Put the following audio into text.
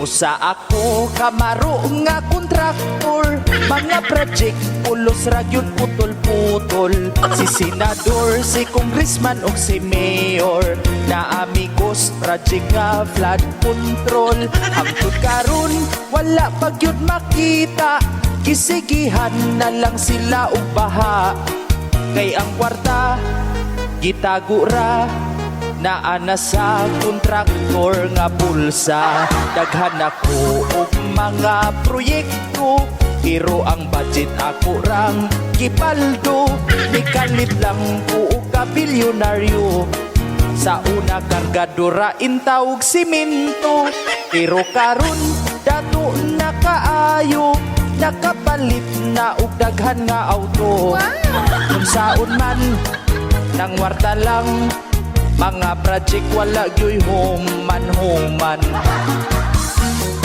Usa ako kamaro nga kontraktor, mga project pulos ra gyud putol-putol. Si senador, si congressman ug si mayor, na amigos project nga flood control. Hangtod karon wala pa gyud makita, kisigihan na lang sila og baha. Kay ang kwarta gitago ra naa na sa kontraktor nga bulsa. Daghan ako og mga proyekto, pero ang budget ako rang gipaldo. Nikalit lang ko og kabilyonaryo, sa una kargadora intawog simento. Pero karon dato na kaayo, nakapalit na og daghan nga auto. Kung saon man nang warta lang, mga project wala gyoy human